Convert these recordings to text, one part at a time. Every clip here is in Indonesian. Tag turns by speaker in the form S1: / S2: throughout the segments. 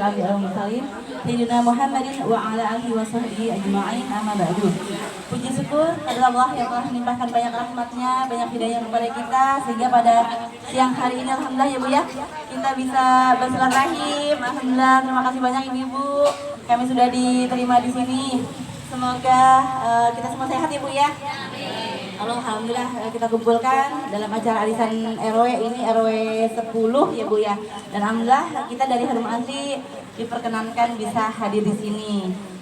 S1: asyrafil anbiya'i wal mursalin sayyidina Muhammadin wa ala alihi wa sahbihi ajma'in amma ba'du. Puji syukur kepada Allah yang telah melimpahkan banyak rahmatnya, banyak hidayah kepada kita sehingga pada siang hari ini alhamdulillah ya Bu ya kita bisa bersilaturahim. Alhamdulillah, terima kasih banyak Ibu-ibu. Kami sudah diterima di sini. Semoga kita semua sehat ya Bu ya. Alhamdulillah kita kumpulkan dalam acara arisan RW ini RW 10 ya Bu ya. Dan alhamdulillah kita dari Harum Asri diperkenankan bisa hadir di sini.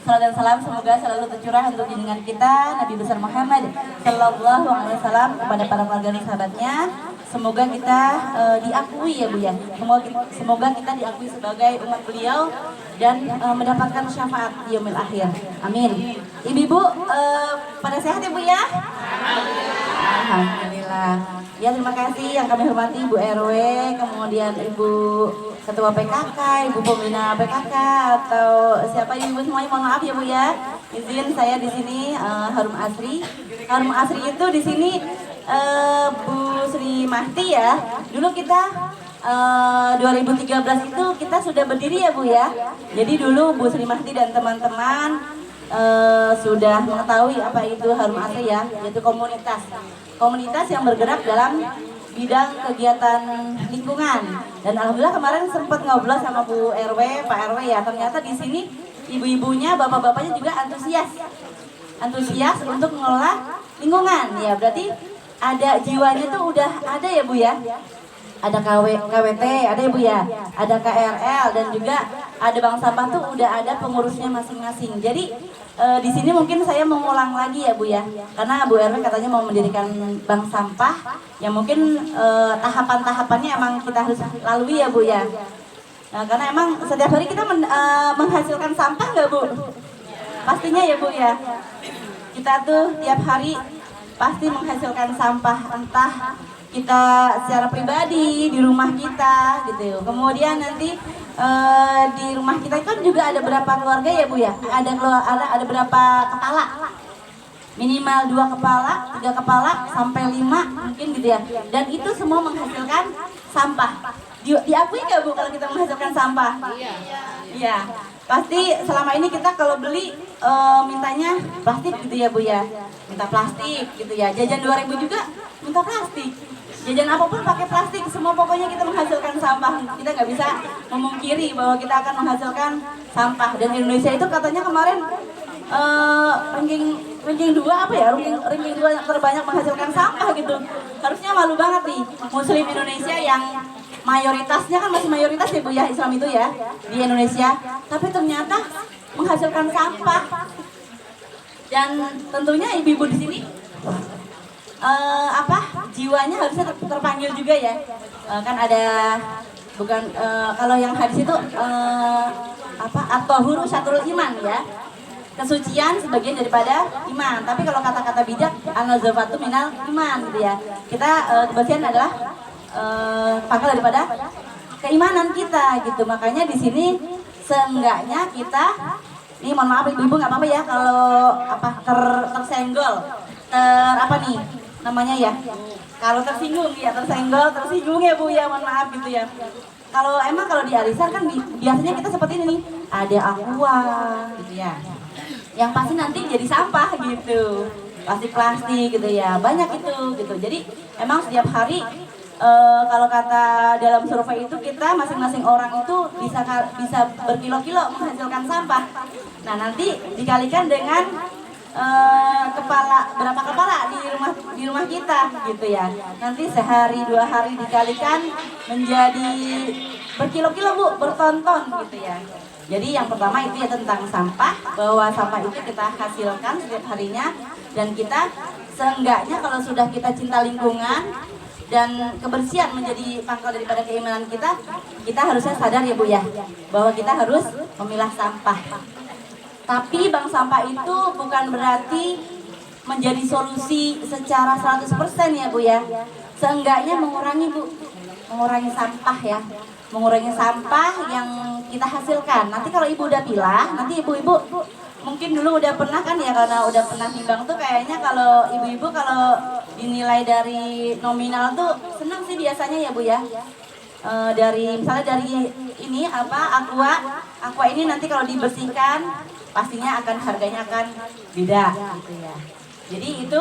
S1: Salam dan salam semoga selalu tercurah untuk junjungan kita Nabi besar Muhammad sallallahu alaihi wasallam kepada para keluarga dan sahabatnya. Semoga kita diakui ya Bu ya. Semoga kita diakui sebagai umat beliau dan mendapatkan syafaat di yaumil akhir. Amin. Ibu-ibu pada sehat ya Bu ya? Alhamdulillah. Ya terima kasih yang kami hormati Ibu RW, kemudian Ibu Ketua PKK, Ibu Pembina PKK atau siapa ibu semuanya mohon maaf ya Bu ya. Izin saya di sini Harum Asri. Harum Asri itu di sini Bu Sri Mahti ya. Dulu kita 2013 itu kita sudah berdiri ya Bu ya. Jadi dulu Bu Sri Mahti dan teman-teman sudah mengetahui apa itu Harum Asri ya, yaitu komunitas yang bergerak dalam bidang kegiatan lingkungan. Dan alhamdulillah kemarin sempat ngobrol sama Bu RW, Pak RW ya, ternyata di sini ibu-ibunya, bapak-bapaknya juga antusias untuk mengelola lingkungan ya. Berarti ada jiwanya tuh udah ada ya Bu ya. Ada KWT, ada ya Bu ya, ada KRL dan juga ada bank sampah tuh udah ada pengurusnya masing-masing. Jadi di sini mungkin saya mengulang lagi ya Bu ya, karena Bu RW katanya mau mendirikan bank sampah, yang mungkin tahapan-tahapannya emang kita harus lalui ya Bu ya. Nah, karena emang setiap hari kita menghasilkan sampah nggak Bu? Pastinya ya Bu ya. Kita tuh tiap hari pasti menghasilkan sampah, entah kita secara pribadi di rumah kita gitu. Kemudian nanti di rumah kita kan juga ada berapa keluarga ya Bu ya? Ada berapa kepala? Minimal 2 kepala, 3 kepala sampai 5 mungkin gitu ya. Dan itu semua menghasilkan sampah. Diakui nggak Bu kalau kita menghasilkan sampah? Iya. Pasti selama ini kita kalau beli mintanya plastik gitu ya Bu ya. Minta plastik gitu ya. Jajan 2.000 juga minta plastik. Jajan apapun pakai plastik, semua pokoknya kita menghasilkan sampah. Kita nggak bisa memungkiri bahwa kita akan menghasilkan sampah. Dan Indonesia itu katanya kemarin ranking 2 apa ya? Ranking 2 yang terbanyak menghasilkan sampah gitu. Harusnya malu banget nih Muslim Indonesia yang mayoritasnya kan masih mayoritas ya Bu ya, Islam itu ya di Indonesia. Tapi ternyata menghasilkan sampah. Dan tentunya ibu-ibu di sini jiwanya harusnya terpanggil juga ya. Kan ada bukan kalau yang hadis itu at-tahuru syatrul iman ya. Kesucian sebagian daripada iman. Tapi kalau kata-kata bijak an-nazafatu minal iman gitu ya. Kita kebersihan adalah pangkal daripada keimanan kita gitu. Makanya di sini seenggaknya kita ini mohon maaf ibu-ibu nggak apa-apa ya kalau tersenggol namanya ya, kalau tersinggung ya, tersinggung ya Bu ya, mohon maaf gitu ya. Kalau di arisan kan biasanya kita seperti ini nih, ada aqua gitu ya, yang pasti nanti jadi sampah gitu, plastik gitu ya, banyak itu gitu. Jadi emang setiap hari kalau kata dalam survei itu kita masing-masing orang itu bisa berkilo-kilo menghasilkan sampah. Nah nanti dikalikan dengan berapa kepala di rumah kita gitu ya. Nanti sehari 2 hari dikalikan menjadi berkilo-kilo Bu, bertonton gitu ya. Jadi yang pertama itu ya tentang sampah, bahwa sampah itu kita hasilkan setiap harinya, dan kita seenggaknya kalau sudah kita cinta lingkungan dan kebersihan menjadi pangkal daripada keimanan kita harusnya sadar ya Bu ya, bahwa kita harus memilah sampah. Tapi bank sampah itu bukan berarti menjadi solusi secara 100% ya Bu ya. Seenggaknya mengurangi sampah ya. Mengurangi sampah yang kita hasilkan. Nanti kalau Ibu udah pilah, nanti ibu-ibu mungkin dulu udah pernah kan ya, karena udah pernah timbang tuh kayaknya kalau ibu-ibu kalau dinilai dari nominal tuh senang sih biasanya ya Bu ya. dari misalnya dari ini apa aqua ini nanti kalau dibersihkan pastinya akan harganya akan beda gitu ya. Jadi itu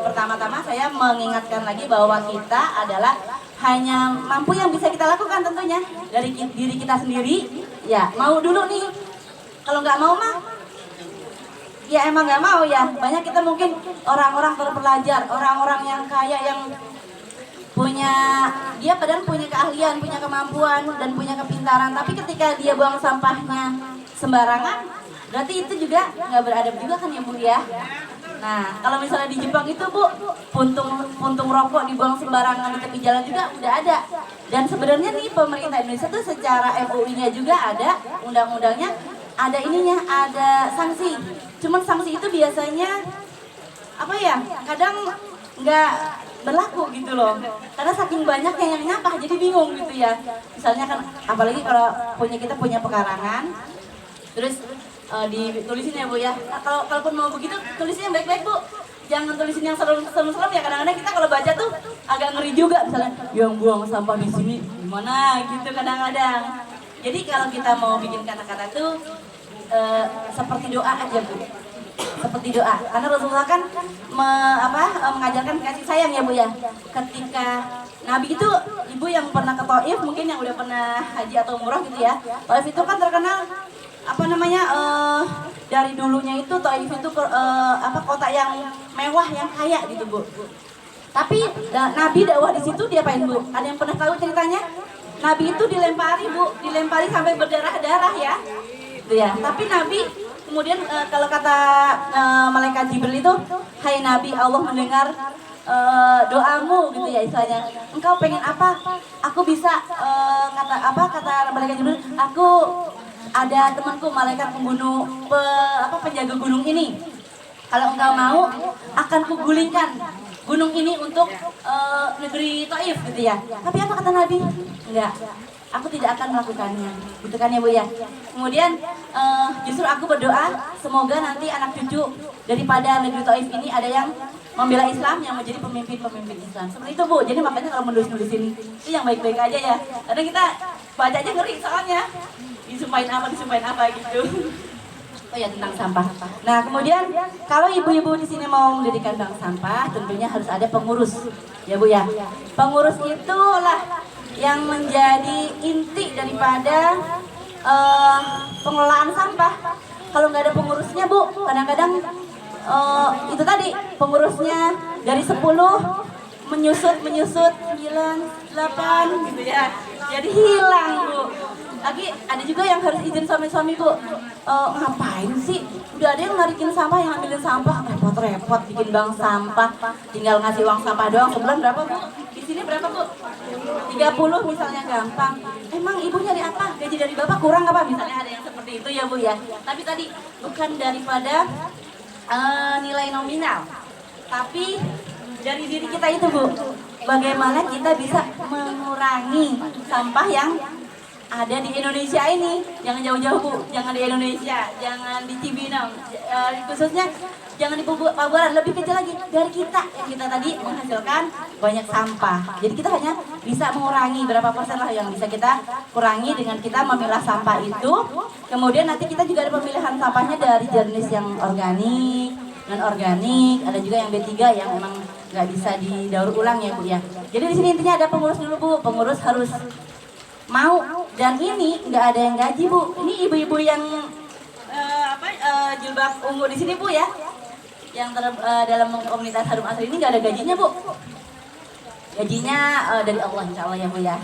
S1: pertama-tama saya mengingatkan lagi bahwa kita adalah hanya mampu yang bisa kita lakukan tentunya dari diri kita sendiri. Ya mau dulu nih, kalau nggak mau mah ya emang nggak mau ya. Banyak kita mungkin orang-orang terpelajar, orang-orang yang kaya yang dia padahal punya keahlian, punya kemampuan dan punya kepintaran, tapi ketika dia buang sampahnya sembarangan, berarti itu juga nggak beradab juga kan ya Bu ya. Nah kalau misalnya di Jepang itu Bu, puntung rokok dibuang sembarangan di tepi jalan juga udah ada. Dan sebenarnya nih pemerintah Indonesia tuh secara MUI-nya juga ada, undang-undangnya ada ininya, ada sanksi. Cuman sanksi itu biasanya apa ya, kadang nggak berlaku gitu loh, karena saking banyaknya yang nyampah jadi bingung gitu ya. Misalnya kan apalagi kalau kita punya pekarangan terus ditulisin ya Bu ya. Nah, kalaupun mau begitu tulisin yang baik-baik Bu, jangan tulisin yang serem-serem ya. Kadang-kadang kita kalau baca tuh agak ngeri juga, misalnya yang buang sampah di sini gimana gitu kadang-kadang. Jadi kalau kita mau bikin kata-kata tuh seperti doa aja Bu, seperti doa. Karena Rasulullah kan mengajarkan kasih sayang ya Bu ya. Ketika Nabi itu, ibu yang pernah ke Taif, mungkin yang udah pernah haji atau umroh gitu ya. Taif itu kan terkenal dari dulunya itu Taif itu kota yang mewah, yang kaya gitu Bu. Tapi Nabi dakwah di situ diapain Bu? Ada yang pernah tahu ceritanya? Nabi itu dilempari Bu, dilempari sampai berdarah-darah ya. Gitu ya. Tapi Nabi kemudian kalau kata malaikat Jibril itu, hai Nabi, Allah mendengar doamu gitu ya istilahnya. Engkau pengen apa? Aku bisa kata malaikat Jibril, aku ada temanku malaikat pembunuh penjaga gunung ini. Kalau engkau mau, akan kugulingkan gunung ini untuk negeri Taif gitu ya. Tapi apa kata Nabi? Enggak. Aku tidak akan melakukannya, gitu kan ya Bu ya. Kemudian justru aku berdoa semoga nanti anak cucu daripada negeri Taif ini ada yang membela Islam, yang menjadi pemimpin Islam. Seperti itu Bu. Jadi makanya kalau menulis-nulisin itu yang baik-baik aja ya. Karena kita baca aja ngeri soalnya. Disumpahin apa gitu. Oh ya, tentang sampah. Nah kemudian kalau ibu-ibu di sini mau mendirikan bank sampah, tentunya harus ada pengurus, ya Bu ya. Pengurus itulah yang menjadi inti daripada pengelolaan sampah. Kalau nggak ada pengurusnya Bu, kadang-kadang itu tadi pengurusnya dari 10 menyusut 9, 8 gitu ya. Jadi hilang Bu. Lagi ada juga yang harus izin suami-suami Bu. Ngapain sih? Udah ada yang narikin sampah, yang ambilin sampah, repot-repot bikin bank sampah. Tinggal ngasih uang sampah doang. Sebulan berapa Bu? Di sini berapa Bu? 30 misalnya, gampang. Emang ibu nyari apa? Gaji dari bapak kurang apa? Misalnya ada yang seperti itu ya Bu ya. Tapi tadi bukan daripada nilai nominal, tapi dari diri kita itu Bu. Bagaimana kita bisa mengurangi sampah yang ada di Indonesia ini. Jangan jauh-jauh Bu, jangan di Indonesia, jangan di Cibinong, khususnya jangan di Pabuaran, lebih kecil lagi dari kita yang kita tadi menghasilkan banyak sampah. Jadi kita hanya bisa mengurangi berapa persen lah yang bisa kita kurangi dengan kita memilah sampah itu. Kemudian nanti kita juga ada pemilihan sampahnya dari jenis yang organik, non-organik, ada juga yang B3 yang memang nggak bisa didaur ulang ya Bu ya. Jadi di sini intinya ada pengurus dulu Bu, pengurus harus mau, dan ini nggak ada yang gaji Bu. Ini ibu-ibu yang jilbab ungu di sini Bu ya, yang dalam komunitas Harum Asri ini nggak ada gajinya Bu. Gajinya dari Allah insya Allah ya Bu ya.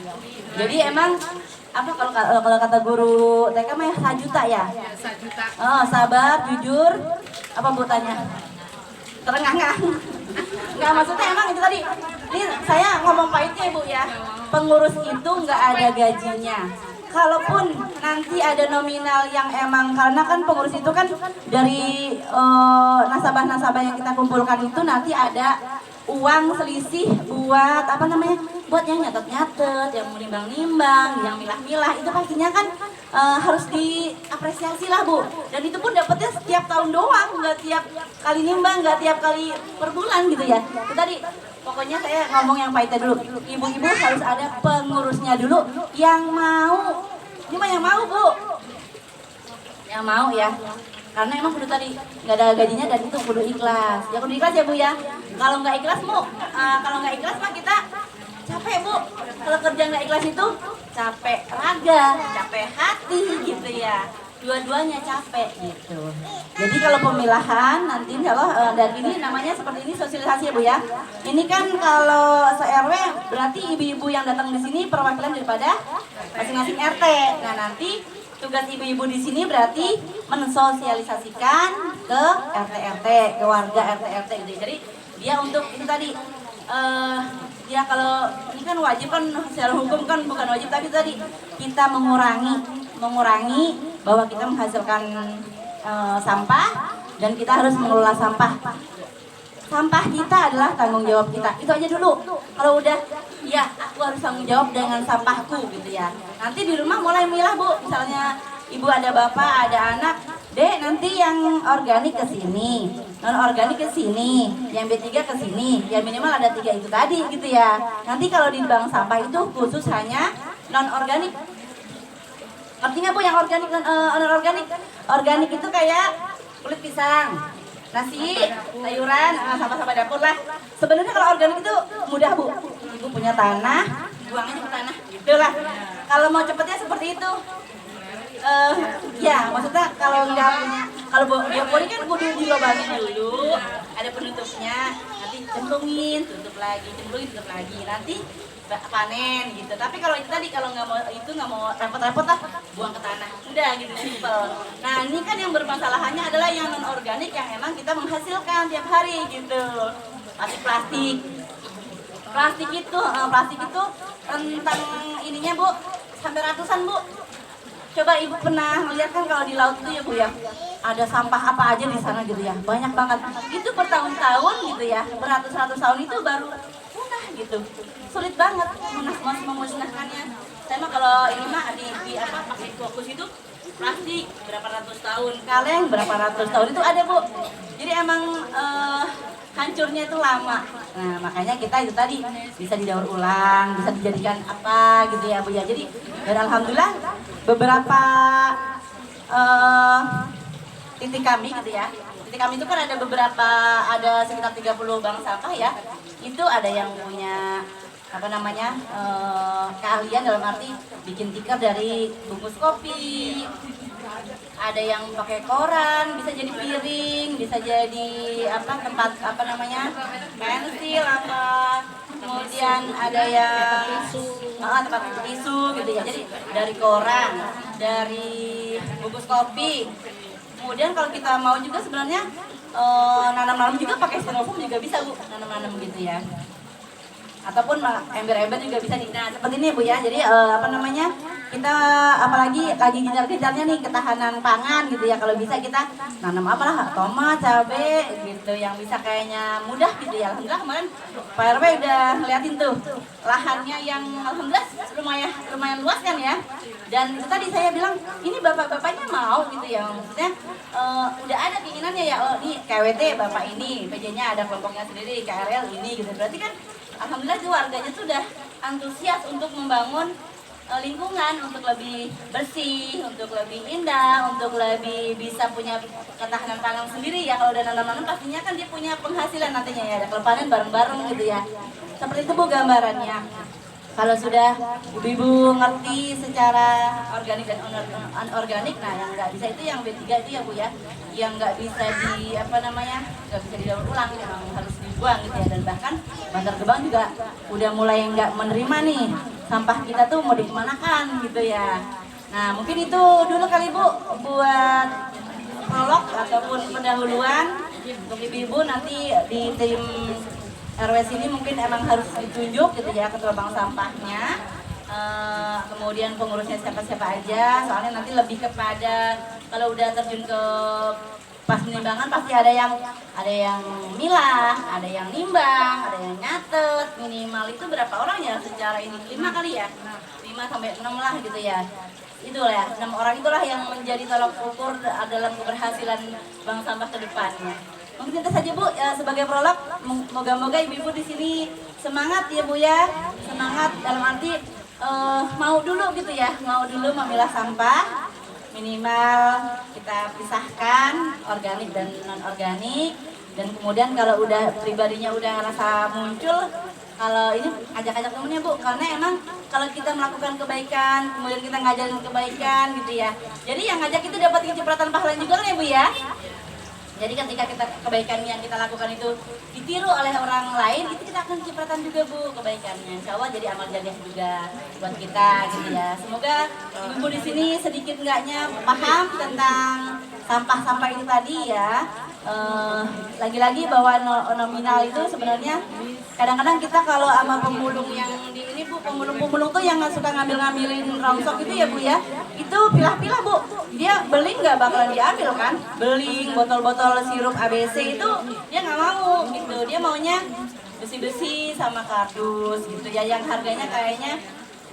S1: Jadi emang kalau kata guru TK mah 1 juta ya.
S2: 1 juta.
S1: Sabar, jujur, apa Bu tanya? Terengah-engah. Nggak, maksudnya emang itu tadi. Ini saya ngomong pahitnya Bu ya. Pengurus itu nggak ada gajinya. Kalaupun nanti ada nominal yang emang, karena kan pengurus itu kan dari nasabah-nasabah yang kita kumpulkan itu nanti ada uang selisih buat buat yang nyatet-nyatet, yang menimbang-nimbang, yang milah-milah, itu pastinya kan harus diapresiasi lah Bu. Dan itu pun dapetnya setiap tahun doang, nggak tiap kali nimbang, nggak tiap kali per bulan gitu ya. Itu tadi Pokoknya saya ngomong yang pahitnya dulu. Ibu-ibu harus ada pengurusnya dulu yang mau. Ini mah yang mau, Bu. Yang mau ya. Karena emang kudu tadi nggak ada gajinya dan itu kudu ikhlas. Ya kudu ikhlas ya Bu ya. Kalau nggak ikhlas kalau nggak ikhlas mah kita capek Bu. Kalau kerja nggak ikhlas itu capek raga, capek hati gitu ya. Dua-duanya capek gitu. Jadi kalau pemilahan nanti insya Allah dan ini namanya seperti ini sosialisasi ya Bu ya. Ini kan kalau se-RW berarti ibu-ibu yang datang di sini perwakilan daripada masing-masing RT. Nah nanti tugas ibu-ibu di sini berarti mensosialisasikan ke RT-RT, ke warga RT-RT gitu. Jadi dia untuk itu tadi ya kalau ini kan wajib kan secara hukum kan bukan wajib tapi tadi kita mengurangi bahwa kita menghasilkan sampah dan kita harus mengelola sampah. Sampah kita adalah tanggung jawab kita. Itu aja dulu. Kalau udah ya aku harus tanggung jawab dengan sampahku gitu ya. Nanti di rumah mulai milah Bu. Misalnya ibu ada bapak, ada anak, Dek nanti yang organik ke sini, non organik ke sini, yang B3 ke sini. Ya minimal ada 3 itu tadi gitu ya. Nanti kalau di bank sampah itu khusus hanya non organik. Artinya Bu yang organik dan non organik. Organik itu kayak kulit pisang, nasi, sayuran, sampah-sampah dapur lah. Sebenarnya kalau organik itu mudah Bu. Ibu punya tanah, buang aja ke tanah, gitulah. Kalau mau cepetnya seperti itu, ya maksudnya kalau nggak punya, kalau biopori kan kudu dilobangin dulu, ada penutupnya, nanti cemplungin, tutup lagi, nanti panen gitu. Tapi kalau itu tadi kalau nggak mau repot-repot lah, buang ke tanah, udah gitu simpel. Nah ini kan yang bermasalahannya adalah yang non organik yang emang kita menghasilkan tiap hari gitu. Plastik itu rentang ininya Bu sampai ratusan Bu. Coba Ibu pernah melihat kan kalau di laut itu ya Bu ya, ada sampah apa aja di sana gitu ya, banyak banget. Itu bertahun-tahun gitu ya, beratus-ratus tahun itu baru punah gitu. Sulit banget memusnahkannya. Saya mah kalau ini mah di apa pakai fokus itu plastik berapa ratus tahun, kaleng berapa ratus tahun itu ada Bu. Jadi emang hancurnya itu lama. Nah makanya kita itu tadi bisa didaur ulang, bisa dijadikan apa gitu ya Bu ya. Jadi dan alhamdulillah beberapa titik kami gitu ya. Titik kami itu kan ada sekitar 30 bank sampah ya. Itu ada yang punya apa namanya keahlian dalam arti bikin tikar dari bungkus kopi, ada yang pakai koran, bisa jadi piring, bisa jadi apa tempat apa namanya pensil apa, kemudian ada yang tempat tisu gitu ya. Jadi dari koran, dari bungkus kopi. Kemudian kalau kita mau juga sebenarnya nanam-nanam juga pakai styrofoam juga bisa Bu, nanam-nanam gitu ya. Ataupun ember-ember juga bisa nih. Nah seperti ini Bu ya. Jadi apa namanya kita apalagi lagi gencar-gencarnya nih ketahanan pangan gitu ya. Kalau bisa kita nanam apalah tomat, cabe gitu yang bisa kayaknya mudah gitu ya. Alhamdulillah kemarin Pak RW udah ngeliatin tuh lahannya yang alhamdulillah lumayan luas kan ya. Dan itu tadi saya bilang ini bapak-bapaknya mau gitu ya. Maksudnya udah ada keinginannya ya. Oh ini KWT bapak ini, PJ-nya ada kelompoknya sendiri, KRL ini gitu. Berarti kan alhamdulillah tuh warganya tuh udah antusias untuk membangun lingkungan untuk lebih bersih, untuk lebih indah, untuk lebih bisa punya ketahanan pangan sendiri ya. Kalau udah nanam-nanam pastinya kan dia punya penghasilan nantinya ya, ada panen bareng-bareng gitu ya. Seperti itu Bu gambarannya. Kalau sudah ibu-ibu ngerti secara organik dan anorganik, nah yang nggak bisa itu yang B3 itu ya Bu ya, yang nggak bisa nggak bisa didaur ulang, memang harus dibuang gitu ya. Dan bahkan Bantar Gebang juga udah mulai nggak menerima nih sampah kita tuh mau dikemanakan gitu ya. Nah mungkin itu dulu kali Bu buat prolog ataupun pendahuluan untuk ibu-ibu. Nanti di tim RW sini mungkin emang harus ditunjuk gitu ya ketua bank sampahnya, kemudian pengurusnya siapa-siapa aja, soalnya nanti lebih kepada kalau udah terjun ke pas penimbangan pasti ada yang milah, ada yang nimbang, ada yang nyatet. Minimal itu berapa orang ya secara ini 5 kali ya, 5 sampai 6 lah gitu ya. Itulah ya, 6 orang itulah yang menjadi tolak ukur dalam keberhasilan bank sampah ke depannya. Mungkin itu saja Bu sebagai prolog. Moga-moga ibu-ibu di sini semangat ya Bu ya, semangat dalam arti mau dulu gitu ya, mau dulu memilah sampah, minimal kita pisahkan organik dan non organik, dan kemudian kalau udah pribadinya udah rasa muncul, kalau ini ajak-ajak temennya Bu, karena emang kalau kita melakukan kebaikan, kemudian kita ngajarin kebaikan gitu ya, jadi yang ngajak itu dapat cipratan pahala juga kan ya Bu ya. Jadi ketika kita kebaikan yang kita lakukan itu ditiru oleh orang lain, itu kita akan cipratan juga Bu kebaikannya. Insya Allah jadi amal jariah juga buat kita gitu ya. Semoga ibu di sini sedikit enggaknya paham tentang sampah-sampah ini tadi ya. Lagi-lagi bahwa nominal itu sebenarnya kadang-kadang kita kalau sama pemulung yang di ini Bu, pemulung-pemulung tuh yang suka ngambil-ngambilin rongsok itu ya Bu ya, itu pilah-pilah Bu, dia beling nggak bakalan diambil kan, beling botol-botol sirup ABC itu dia nggak mau gitu, dia maunya besi-besi sama kardus gitu ya, yang harganya kayaknya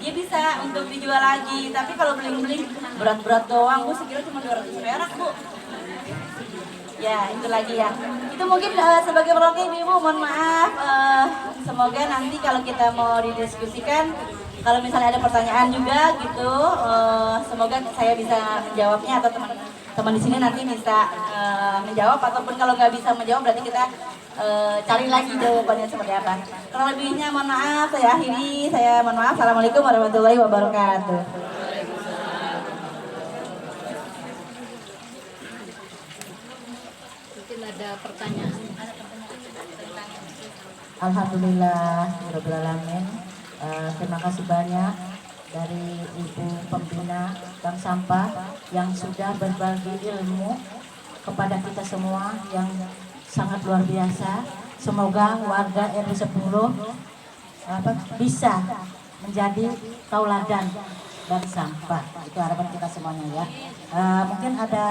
S1: dia bisa untuk dijual lagi, tapi kalau beling-beling berat-berat doang Bu, sekilo cuma 200 perak Bu. Ya itu lagi ya, itu mungkin sebagai prolog Ibu, mohon maaf, semoga nanti kalau kita mau didiskusikan, kalau misalnya ada pertanyaan juga gitu, semoga saya bisa menjawabnya atau teman-teman di sini nanti bisa menjawab, ataupun kalau nggak bisa menjawab berarti kita cari lagi jawabannya seperti apa. Kurang lebihnya mohon maaf, saya akhiri, saya mohon maaf. Assalamualaikum warahmatullahi wabarakatuh.
S2: Ada pertanyaan.
S3: Alhamdulillah, Alamin. Terima kasih banyak dari Ibu Pembina Bank Sampah yang sudah berbagi ilmu kepada kita semua yang sangat luar biasa. Semoga warga RW 10 bisa menjadi tauladan bank sampah. Itu harapan kita semuanya ya. Mungkin ada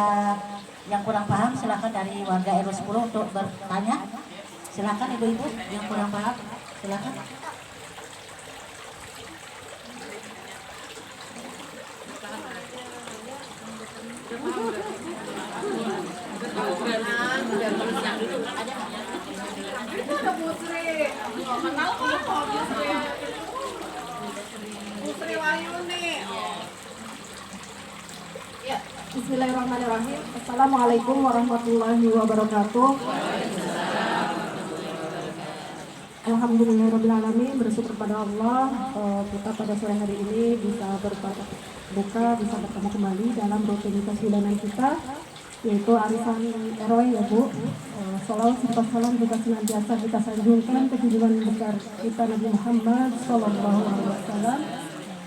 S3: yang kurang paham, silakan dari warga RW 10 untuk bertanya. Silakan ibu-ibu yang kurang paham, silakan.
S2: Itu ada Putri. Kenal kok Putri. Putri Wayuni. Ya, bismillahirrahmanirrahim. Assalamualaikum warahmatullahi wabarakatuh. Alhamdulillahirrahmanirrahim, bersyukur pada Allah kita pada sore hari ini bisa bertatap muka, bisa bertemu kembali dalam rutinitas bulanan kita, yaitu arisan RW ya Bu. Salawat serta salam juga senantiasa kita sanjungkan ke junjungan besar kita Nabi Muhammad SAW,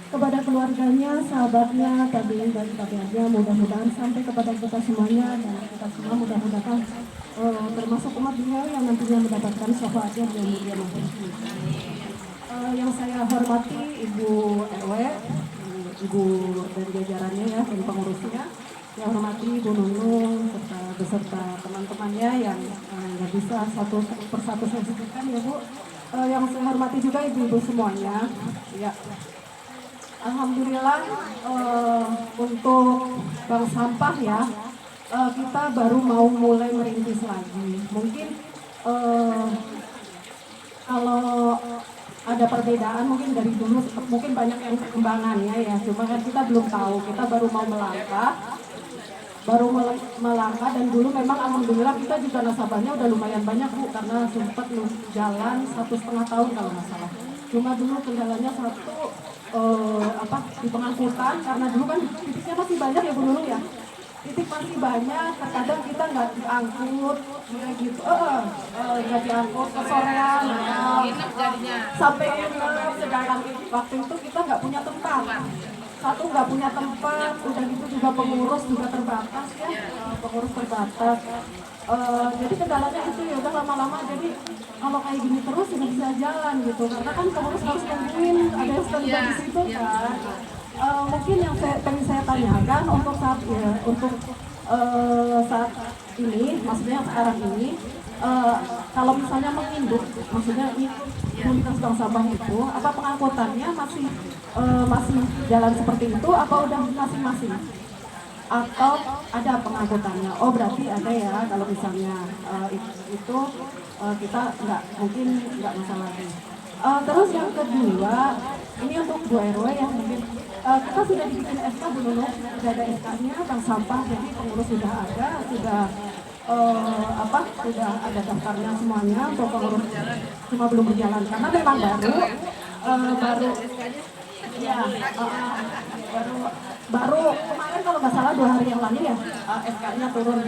S2: kepada keluarganya, sahabatnya, tabiin dan tabiinnya, mudah-mudahan sampai kepada kita semuanya, dan kita semua mudah-mudahan termasuk umat beliau yang nantinya mendapatkan syafaatnya di dunia nanti. Yang saya hormati Ibu RW, Ibu dan jajarannya ya, dan pengurusnya, yang hormati Ibu Nunung serta beserta teman-temannya yang nggak bisa satu persatu saya sebutkan ya Bu. Yang saya hormati juga ibu-ibu semuanya. Ya. Alhamdulillah untuk bank sampah ya, kita baru mau mulai merintis lagi. Mungkin kalau ada perbedaan mungkin dari dulu, mungkin banyak yang perkembangannya ya, cuma kan kita belum tahu, kita baru mau melangkah dan dulu memang alhamdulillah kita juga nasabahnya udah lumayan banyak Bu, karena sempat jalan 1,5 tahun kalau nggak salah. Cuma dulu kendalanya satu di pengangkutan, karena dulu kan titiknya masih banyak ya Bu Nurul ya, titik masih banyak, terkadang kita nggak diangkut kayak gitu, nggak diangkut kesorean, sampai sedangkan waktu itu kita nggak punya tempat, satu nggak punya tempat, udah gitu juga pengurus juga terbatas ya, pengurus terbatas. Jadi kendalanya itu ya udah lama-lama, jadi kalau kayak gini terus nggak bisa jalan gitu, karena kan pengurus harus nungguin ada yang standby di situ kan. Mungkin yang pengen saya tanyakan untuk saat ini, maksudnya sekarang ini, kalau misalnya menginduk, maksudnya ikut komunitas bank sampah itu, apa pengangkutannya masih jalan seperti itu, apa udah masing-masing? atau ada pengangkutannya? Oh berarti ada ya, kalau misalnya itu kita mungkin nggak masalah lagi. Terus yang kedua, ini untuk Bu RW yang mungkin kita sudah dibikin SK belum? Sudah ada SK-nya bank sampah, jadi pengurus sudah ada, sudah sudah ada daftarnya semuanya untuk pengurus, cuma belum berjalan karena memang baru ya baru kemarin kalau nggak salah 2 hari yang lalu ya SK-nya turun.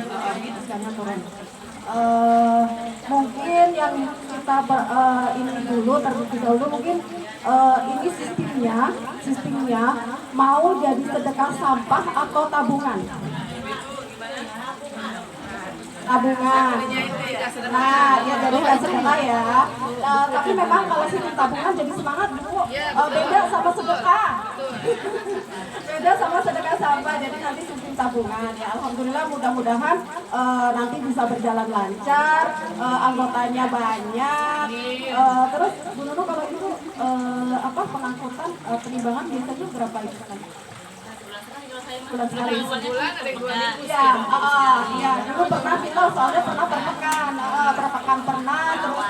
S2: Mungkin yang kita ini dulu terlebih dahulu mungkin ini sistemnya mau jadi sedekah sampah atau tabungan? Nah, ya jadi nggak sedekah ya. Tapi memang kalau sistem tabungan jadi semangat Bu. Beda sama sedekah. Beda sama sedekah sampah. Jadi nanti sistem tabungan ya. Alhamdulillah mudah-mudahan nanti bisa berjalan lancar, anggotanya banyak. Terus Bu Nunu kalau itu pengangkutan penimbangan biasanya berapa itu kan? Bulan sekali.
S4: Sebulan ada 2 minggu.
S2: Iya, dulu pernah kita soalnya pernah per pekan pernah, terus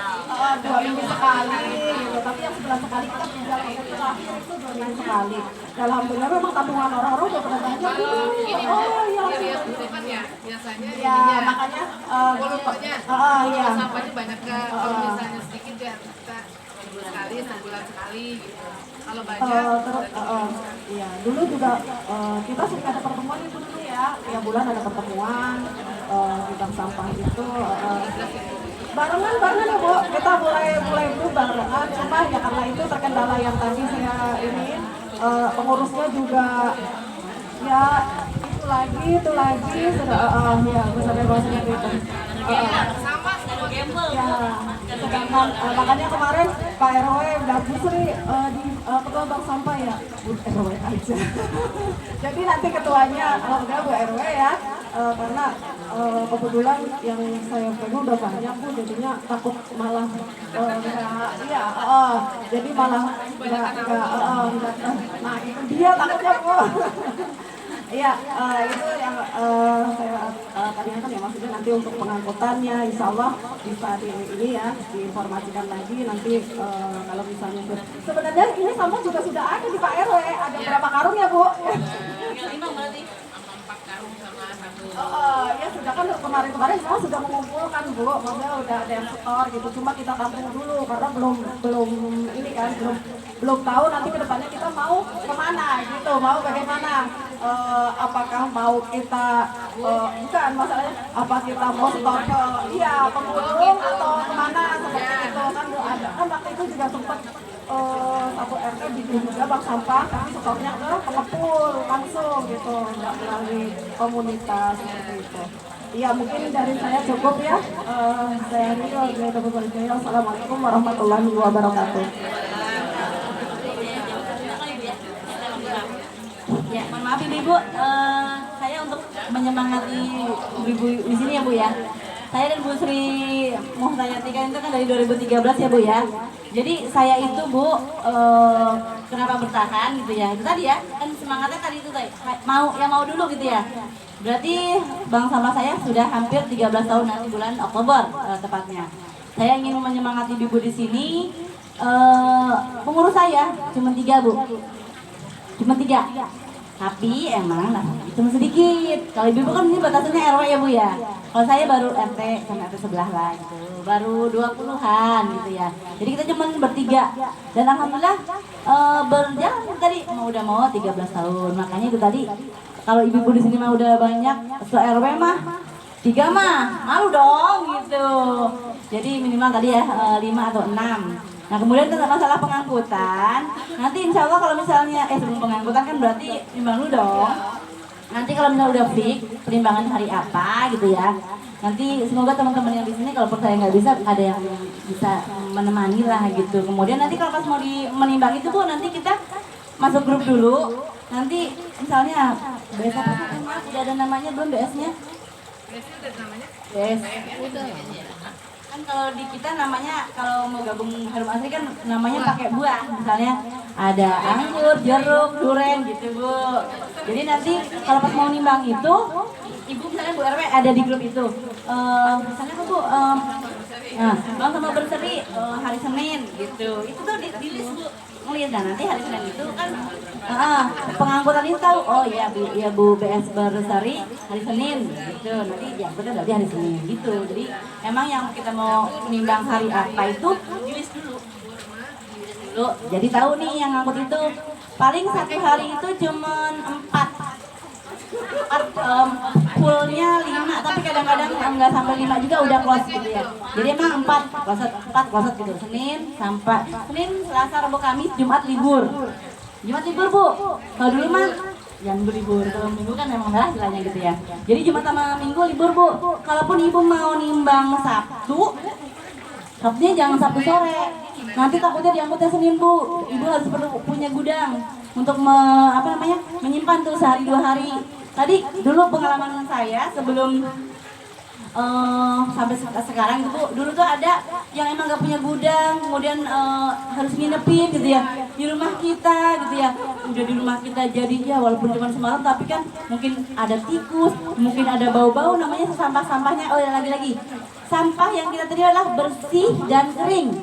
S2: 2 minggu sekali gitu. Tapi yang sebulan sekali kita tinggal terakhir itu 2 minggu sekali. Alhamdulillah memang tabungan orang-orang udah pada banyak.
S4: Biasanya
S2: ya makanya
S4: volumenya
S2: iya.
S4: sampahnya banyak kan. Kalau misalnya sedikit ya kita sebulan sekali gitu. Kalau banyak
S2: iya dulu juga kita sering ada pertemuan itu dulu ya, tiap bulan ada pertemuan tentang sampah itu barengan ya Bu, kita mulai itu barengan, cuma ya karena itu terkendala yang tadi saya ini pengurusnya juga ya itu lagi sudah ya sampai bahasanya gitu.
S4: sama
S2: Ya, sedangkan makanya kemarin Pak RW udah Busri di ketua bank sampah ya, Bu RW aja. Jadi nanti ketuanya alhamdulillah Bu RW ya, karena kebetulan yang saya pegang udah banyak Bu, jadinya takut malah jadi malah enggak. Nah itu dia takutnya Bu. Iya, itu yang saya tanyakan ya, maksudnya nanti untuk pengangkutannya insya Allah bisa ini ya, diinformasikan lagi nanti kalau misalnya sebenarnya ini sampah juga sudah ada di Pak RW, ada berapa karung ya Bu?
S1: 5 berarti.
S4: 4 karung sama 1.
S2: Ya sudah kan kemarin semua sudah mengumpulkan Bu, maksudnya udah ada yang setor gitu, cuma kita tampung dulu karena belum ini kan belum tahu nanti kedepannya kita mau kemana gitu, mau bagaimana. Apakah mau kita bukan masalahnya apa kita mau setor ke pemulung atau kemana seperti itu kan ada kan waktu itu juga sempat satu RT bikin juga bank sampah tapi setornya ke pengepul langsung gitu, nggak melalui komunitas seperti itu. Iya mungkin dari saya cukup ya. Saya Rio dari Kabupaten Jaya. Assalamualaikum warahmatullahi wabarakatuh.
S1: Ya, mohon maaf Ibu, saya untuk menyemangati ibu di sini ya Bu ya. Saya dan Bu Sri Muhtayati kan itu kan dari 2013 ya Bu ya. Jadi saya itu Bu kenapa bertahan gitu ya. Itu tadi ya, kan semangatnya tadi itu mau dulu gitu ya. Berarti bank sampah saya sudah hampir 13 tahun nanti bulan Oktober tepatnya. Saya ingin menyemangati Ibu di sini. Pengurus saya cuma 3 Bu. Cuma 3. Tapi emang cuma sedikit. Kalau Ibu kan ini batasannya RW ya Bu ya. Kalau saya baru RT sama RT sebelah lah gitu. Baru 20-an gitu ya. Jadi kita cuma bertiga. Dan alhamdulillah berjalan tadi udah mau 13 tahun. Makanya itu tadi kalau Ibu di sini mah udah banyak, ke RW mah 3 mah malu dong gitu. Jadi minimal tadi ya 5 atau 6. Nah kemudian tentang masalah pengangkutan, nanti insya Allah kalau misalnya sebelum pengangkutan kan berarti timbang dulu dong. Nanti kalau misalnya udah fix perimbangan hari apa gitu ya. Nanti semoga teman-teman yang di sini kalau saya nggak bisa ada yang bisa menemani lah gitu. Kemudian nanti kalau pas mau menimbang itu Bu, nanti kita masuk grup dulu. Nanti misalnya BS apa sih udah ada namanya belum BS-nya?
S4: BS udah namanya?
S1: BS. Kan kalau di kita namanya, kalau mau gabung Harum Asri kan namanya pakai buah. Misalnya ada anggur, jeruk, duren gitu Bu. Jadi nanti kalau pas mau nimbang itu, Ibu misalnya Bu RW ada di grup itu. Misalnya kan Bu, nah, Bang sama berseri hari Senin gitu. Itu tuh di list Bu. Ngelihat dan nanti hari Senin itu kan pengangkutan itu tahu, oh ya Bu BS Berseri hari Senin gitu. Nanti ya betul berarti hari Senin gitu. Jadi emang yang kita mau menimbang hari apa itu di list dulu. Jadi tahu nih yang ngangkut itu paling satu hari itu cuman 4 fullnya 5, tapi kadang-kadang nggak sampai 5 juga udah close gitu ya. Jadi emang 4 close gitu. Senin, Selasa, Rabu, Kamis, Jumat libur. Jumat libur Bu. Kalau dulu mah yang libur, kalau minggu kan memang merah istilahnya gitu ya. Jadi Jumat sama Minggu libur Bu. Kalaupun Ibu mau nimbang Sabtunya jangan Sabtu sore. Nanti takutnya diangkutnya Senin Bu. Ibu harus perlu punya gudang untuk menyimpan tuh sehari 2 hari. Tadi dulu pengalaman saya sebelum sampai sekarang itu Bu, dulu tuh ada yang emang gak punya gudang, kemudian harus nginepin gitu ya di rumah kita gitu ya. Udah di rumah kita jadi ya walaupun cuma semalam, tapi kan mungkin ada tikus, mungkin ada bau-bau, namanya sampah-sampahnya. Oh ya, lagi-lagi sampah yang kita terima adalah bersih dan kering.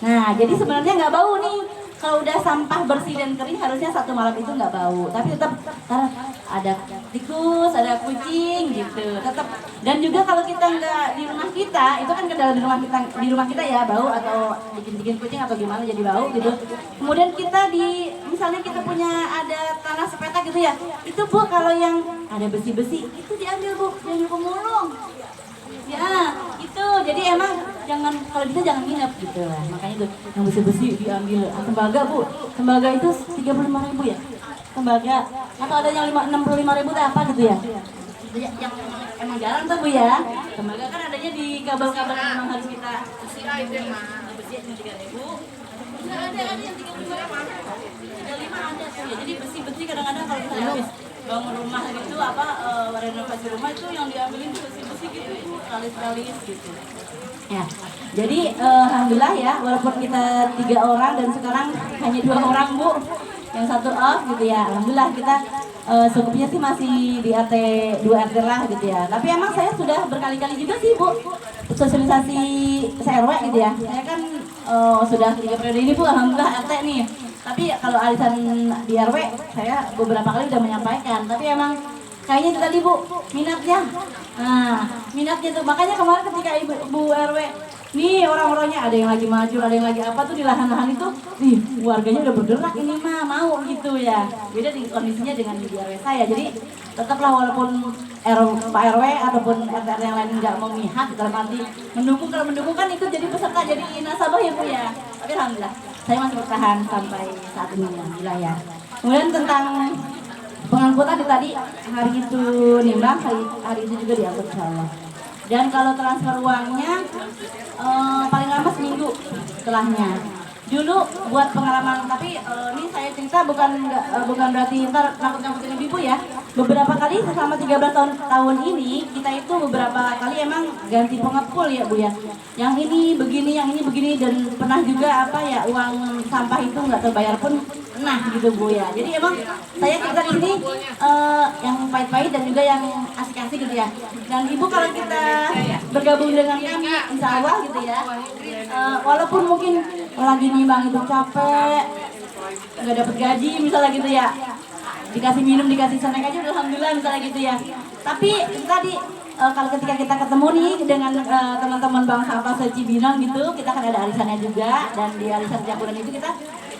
S1: Nah jadi sebenarnya nggak bau nih. Kalau udah sampah bersih dan kering harusnya satu malam itu nggak bau, tapi tetap karena ada tikus, ada kucing gitu, tetap. Dan juga kalau kita nggak di rumah kita, itu kan kendala di rumah kita ya bau atau bikin kucing atau gimana jadi bau gitu. Kemudian kita misalnya kita punya ada tanah sepeta gitu ya, itu Bu kalau yang ada besi-besi itu diambil Bu, jangan pemulung. Ya, itu jadi emang kalau bisa jangan nginep gitu lah. Makanya tuh yang besi-besi diambil. Tembaga Bu, tembaga itu 35.000 ya. Tembaga atau ada yang 65.000 tuh apa gitu ya. Yang emang jarang tuh Bu ya. Tembaga kan adanya di kabel-kabel yang memang harus kita
S4: itu yang mana?
S1: besi yang 3.000. Ada yang 35.000. 35 ada tuh ya. Jadi besi-besi kadang-kadang kalau misalnya habis bangun rumah gitu renovasi rumah itu yang diambilin besi-besi gitu, kalis-kalis gitu. Ya, jadi alhamdulillah ya, walaupun kita 3 orang dan sekarang hanya 2 orang Bu, yang 1 off gitu ya. Alhamdulillah kita secukupnya sih masih di RT 2 RT lah gitu ya. Tapi emang saya sudah berkali-kali juga sih Bu sosialisasi RW gitu ya. Saya kan sudah 3 periode ini Bu, alhamdulillah RT nih. Tapi kalau arisan di RW saya beberapa kali udah menyampaikan. Tapi emang kayaknya itu tadi Bu minatnya. Nah, minatnya tuh makanya kemarin ketika Bu RW nih orang-orangnya ada yang lagi maju, ada yang lagi apa tuh di lahan-lahan itu, warganya udah bergerak ini mah mau gitu ya. Beda di kondisinya dengan di RW saya. Jadi tetaplah walaupun Pak RW ataupun RT yang lain nggak memihak dalam arti mendukung, kalau mendukung kan ikut jadi peserta jadi nasabah ya Bu ya. Tapi alhamdulillah saya masih bertahan sampai saat ini alhamdulillah ya. Kemudian tentang pengangkutan tadi hari itu nimbang, hari itu juga diangkut insyaallah. Dan kalau transfer uangnya paling lama seminggu setelahnya. Dulu buat pengalaman, tapi ini saya cerita bukan berarti ntar nakut-nakutin ibu ya. Beberapa kali selama 13 tahun ini kita itu beberapa kali emang ganti pengepul ya Bu ya. Yang ini begini dan pernah juga uang sampah itu nggak terbayar pun pernah gitu Bu ya. Jadi emang saya cerita di sini yang pahit-pahit dan juga yang asik-asik gitu ya. Dan Ibu kalau kita bergabung dengan kami insya Allah gitu ya, walaupun mungkin lagi nimbang itu capek, nggak dapat gaji misalnya gitu ya, dikasih minum, dikasih snack aja udah alhamdulillah misalnya gitu ya. Tapi tadi kalau ketika kita ketemu nih dengan teman-teman Bank Sampah Secibinong gitu, kita kan ada arisannya juga, dan di arisan tiap bulan itu kita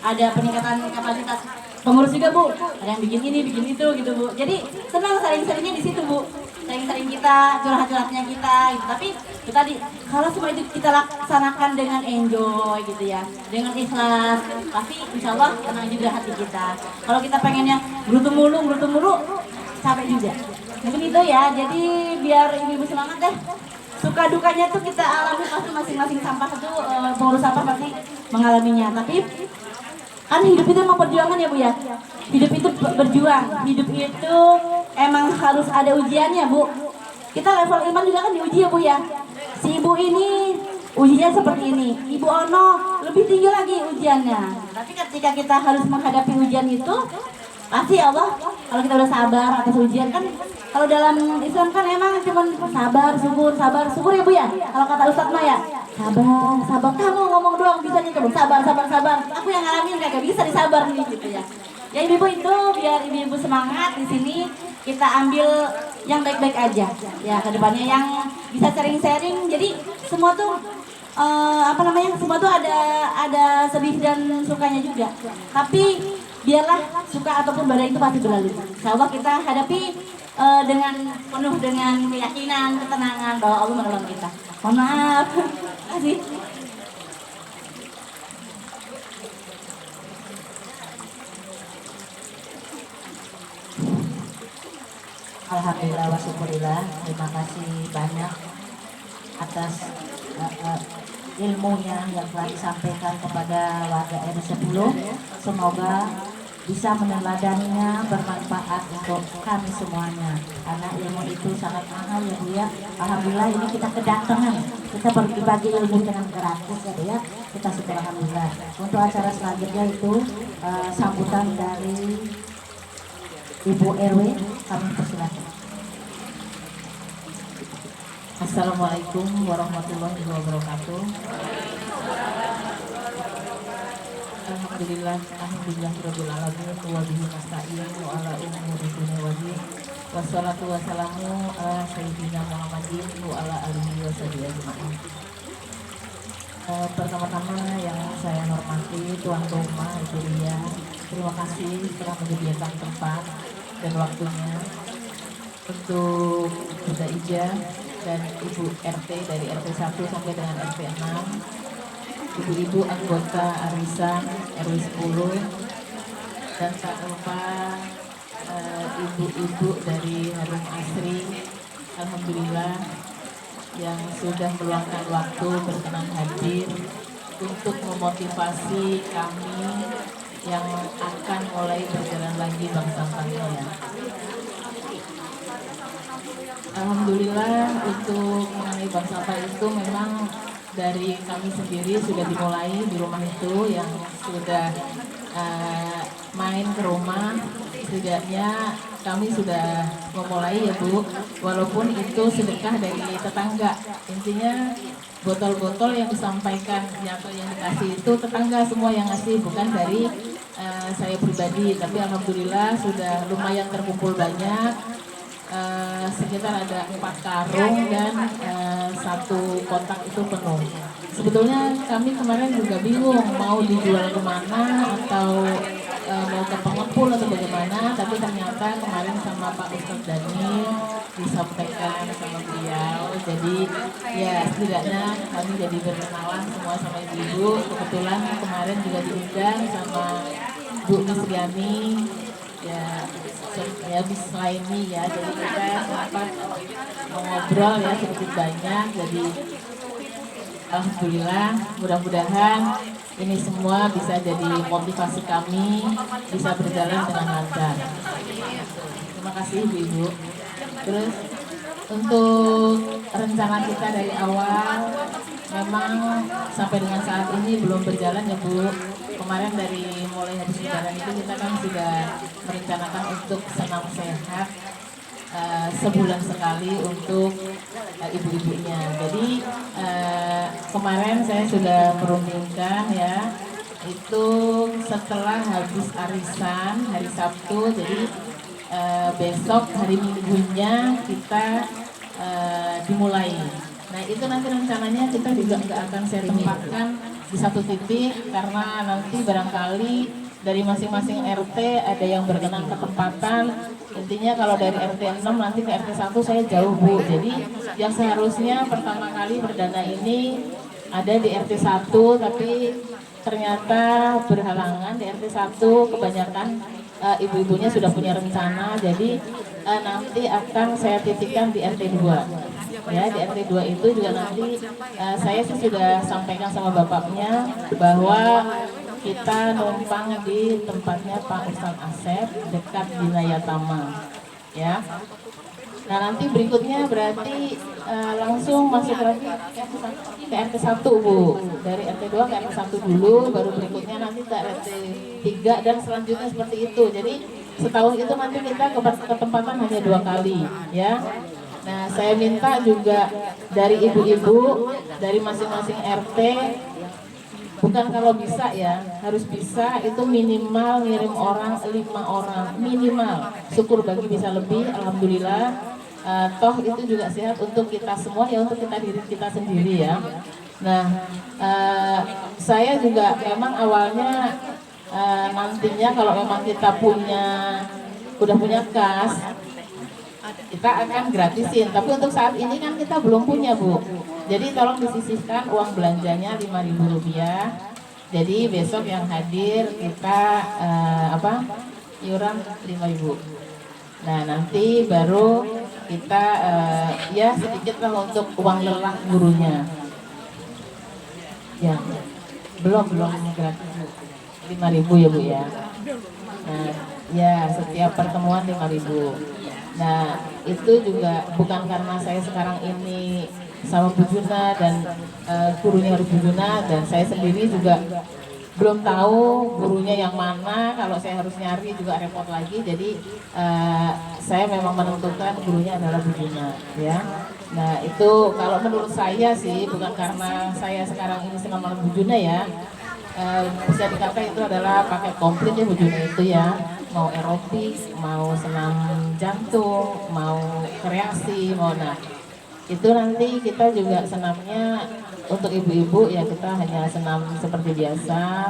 S1: ada peningkatan kapasitas pengurus juga Bu, ada yang bikin ini, bikin itu gitu Bu. Jadi senang saling-salingnya di situ Bu, saling-saling kita, curhat-curhatnya kita gitu. Tapi itu tadi, kalau semua itu kita laksanakan dengan enjoy gitu ya, dengan ikhlas, pasti insya Allah tenang juga hati kita. Kalau kita pengennya berutu mulu, capek juga. Mungkin itu ya, jadi biar ibu-ibu semangat deh. Suka dukanya tuh kita alami pasti masing-masing sampah itu, pengurus sampah pasti mengalaminya. Tapi kan hidup itu emang perjuangan ya Bu ya. Hidup itu berjuang, hidup itu emang harus ada ujiannya Bu. Kita level iman juga kan diuji ya Bu ya. Si ibu ini ujian seperti ini. Ibu Ono lebih tinggi lagi ujiannya. Tapi ketika kita harus menghadapi ujian itu, pasti ya Allah, kalau kita udah sabar atas ujian kan, kalau dalam Islam kan emang cuma sabar, syukur ya Bu ya. Kalau kata Ustadz mah ya, sabar, kamu ngomong doang bisanya coba sabar. Aku yang ngalamin kagak bisa disabar nih gitu ya. Ya ibu-ibu itu biar ibu-ibu semangat di sini kita ambil yang baik-baik aja ya ke depannya yang bisa sharing-sharing. Jadi semua tuh semua tuh ada sedih dan sukanya juga. Tapi biarlah suka ataupun badai itu pasti berlalu. Insya Allah kita hadapi dengan penuh dengan keyakinan, ketenangan bahwa Allah menolong kita. Mohon maaf. Terima kasih.
S3: Alhamdulillah wa syukurillah, terima kasih banyak atas ilmunya yang telah disampaikan kepada warga RW 10. Semoga bisa meneladaninya, bermanfaat untuk kami semuanya. Karena ilmu itu sangat mahal ya Bu ya. Alhamdulillah ini kita kedatangan, kita berbagi ilmu dengan gratis ya Bu ya. Kita syukur alhamdulillah. Untuk acara selanjutnya itu sambutan dari Ibu RW, kami persilakan. Assalamualaikum warahmatullahi wabarakatuh. Alhamdulillah rabbil alamin wa bihi nasta'in wa ala umuri dunya wa din. Wassalatu wassalamu ala sayyidina Muhammadin wa ala alihi wa sahbihi ajma'in. Pertama-tama yang saya hormati tuan rumah Ibu Ria, terima kasih telah menyediakan tempat dan waktunya untuk Bunda Ija dan Ibu RT dari RT 1 sampai dengan RT 6, ibu-ibu anggota arisan RW 10, dan tak lupa ibu-ibu dari Harum Asri, alhamdulillah yang sudah meluangkan waktu berkenan hadir untuk memotivasi kami yang akan mulai berjalan lagi Bank Sampahnya ya. Alhamdulillah untuk mengenai bank sampah itu memang dari kami sendiri sudah dimulai di rumah itu yang sudah main ke rumah. Setidaknya kami sudah memulai ya Bu, walaupun itu sedekah dari tetangga. Intinya botol-botol yang disampaikan atau yang dikasih itu tetangga semua yang ngasih, bukan dari saya pribadi. Tapi alhamdulillah sudah lumayan terkumpul banyak. Sekitar ada 4 karung dan 1 kotak itu penuh. Sebetulnya kami kemarin juga bingung mau dijual kemana atau mau ke pengepul atau bagaimana, tapi ternyata kemarin sama Pak Ustadz Dani disampaikan sama beliau. Jadi ya setidaknya kami jadi berkenalan semua sama ibu-ibu. Kebetulan kemarin juga diundang sama Bu Misriani ya selain ini ya, jadi kita sempat ngobrol ya sedikit banyak. Jadi alhamdulillah, mudah-mudahan ini semua bisa jadi motivasi kami bisa berjalan dengan lancar. Terima kasih Ibu. Terus untuk rencana kita dari awal memang sampai dengan saat ini belum berjalan ya Bu. Kemarin dari mulai habis lebaran itu kita kan sudah merencanakan untuk senam sehat sebulan sekali untuk ibu-ibunya. Jadi kemarin saya sudah merundingkan ya, itu setelah habis arisan hari Sabtu, jadi besok hari Minggunya kita dimulai. Nah itu nanti rencananya kita juga nggak akan saya tempatkan di satu titik, karena nanti barangkali dari masing-masing RT ada yang berkenan ketempatan. Intinya kalau dari RT 6 nanti ke RT 1 saya jauh Bu. Jadi yang seharusnya pertama kali perdana ini ada di RT 1, tapi ternyata berhalangan di RT 1. Kebanyakan ibu-ibunya sudah punya rencana, jadi nanti akan saya titikkan di RT 2. Ya, di RT 2 itu juga nanti saya sih sudah sampaikan sama bapaknya bahwa kita numpang di tempatnya Pak Ustadz Asep dekat Binayatama ya.
S5: Nah nanti berikutnya berarti langsung masuk lagi ke RT 1 Bu. Dari RT 2 ke RT 1 dulu, baru berikutnya nanti ke RT 3 dan selanjutnya seperti itu. Jadi setahun itu nanti kita ketempatan hanya 2 kali ya. Nah saya minta juga dari ibu-ibu dari masing-masing RT, bukan kalau bisa ya, harus bisa itu minimal ngirim orang 5 orang minimal. Syukur bagi bisa lebih, alhamdulillah. Toh itu juga sehat untuk kita semua ya, untuk kita diri kita sendiri ya. Nah saya juga memang awalnya nantinya kalau memang kita udah punya kas, kita akan gratisin. Tapi untuk saat ini kan kita belum punya Bu. Jadi tolong disisihkan uang belanjanya Rp5.000. Jadi besok yang hadir kita iuran 5.000. Nah nanti baru kita ya sedikit lah untuk uang lelah gurunya. Ya belum gratis 5.000 ya Bu ya. Nah ya setiap pertemuan 5.000. Nah itu juga bukan karena saya sekarang ini sama Bu Juna dan gurunya harus Bu Juna, dan saya sendiri juga belum tahu gurunya yang mana. Kalau saya harus nyari juga repot lagi. Jadi saya memang menentukan gurunya adalah Bu Juna ya. Nah itu kalau menurut saya sih, bukan karena saya sekarang ini senang sama Bu Juna ya, bisa dikata itu adalah paket komplit ya Bu Juna itu ya. Mau aerobik, mau senam jantung, mau kreasi, itu nanti kita juga senamnya untuk ibu-ibu ya, kita hanya senam seperti biasa.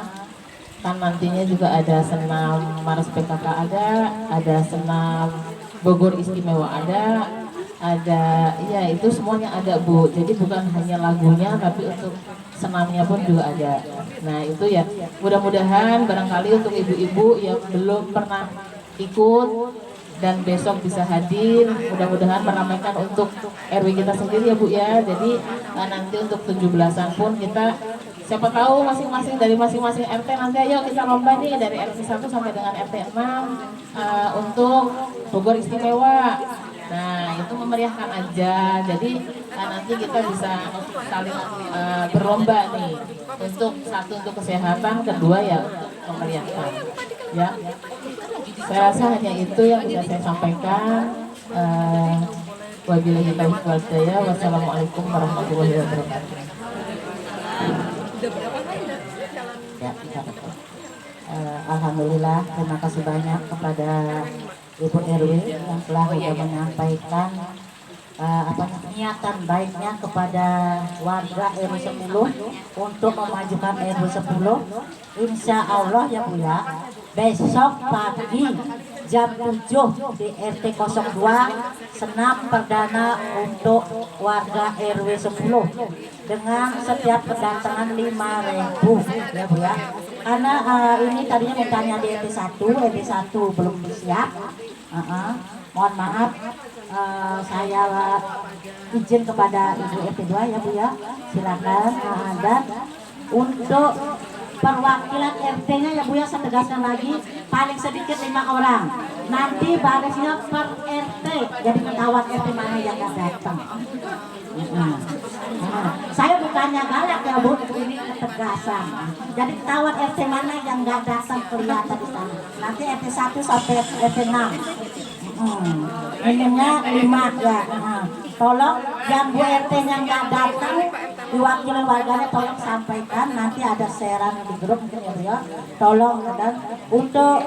S5: Kan nantinya juga ada senam Mars PKK ada senam Bogor Istimewa ada ya itu semuanya ada Bu. Jadi bukan hanya lagunya tapi untuk senamnya pun juga ada. Nah itu ya mudah-mudahan barangkali untuk ibu-ibu yang belum pernah ikut dan besok bisa hadir, mudah-mudahan meramaikan untuk RW kita sendiri ya Bu ya. Jadi nanti untuk 17-an pun kita, siapa tahu masing-masing dari masing-masing RT nanti ayo kita lomba nih dari RT 1 sampai dengan RT 6 untuk Bogor Istimewa. Nah itu memeriahkan aja. Jadi nanti kita bisa saling berlomba nih, untuk satu untuk kesehatan, kedua ya untuk memeriahkan ya. Saya rasa hanya itu yang bisa saya sampaikan. Wabillahi taufiq wal hidayah. Wassalamualaikum warahmatullahi wabarakatuh.
S3: Ya, alhamdulillah, terima kasih banyak kepada Ibu RW yang telah menyampaikan niatan baiknya kepada warga RW 10 untuk memajukan RW 10. Insya Allah ya Bu ya, besok pagi jam 7 di RT 02 senam perdana untuk warga RW 10 dengan setiap kedatangan 5.000 ya Bu ya. Karena ini tadinya mintanya di RT 1 belum siap. Mohon maaf, saya izin kepada Ibu RT 2 ya Bu ya, silakan. Dan untuk perwakilan RT-nya ya Bu ya, saya tegaskan lagi paling sedikit 5 orang. Nanti barisnya per RT, jadi ketahuan RT mana yang gak datang. Saya bukannya galak ya Bu, ini ketegasan. Jadi ketahuan RT mana yang gak datang kelihatan di sana. Nanti RT 1 sampai RT 6. Minimnya 5 ya. Tolong yang Bu RT-nya nggak datang, diwakili warganya tolong sampaikan. Nanti ada sharean di grup mungkin ya Bu ya. Tolong. Dan untuk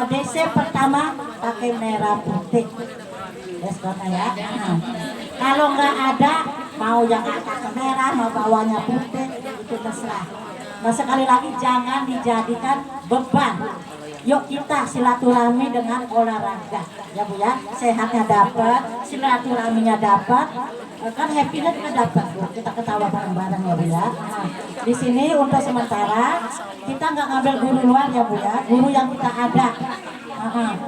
S3: DC pertama pakai merah putih. Yes, ya. Kalau nggak ada, mau yang atas merah, mau bawahnya putih, itu terserah. Nah sekali lagi jangan dijadikan beban. Yuk kita silaturahmi dengan olahraga ya Bu ya, sehatnya dapat, silaturahminya dapat, kan happy-nya juga dapat Bu. Kita ketawa bareng-bareng ya Bu ya. Nah, di sini untuk sementara kita nggak ngambil guru luar ya Bu ya, guru yang kita ada.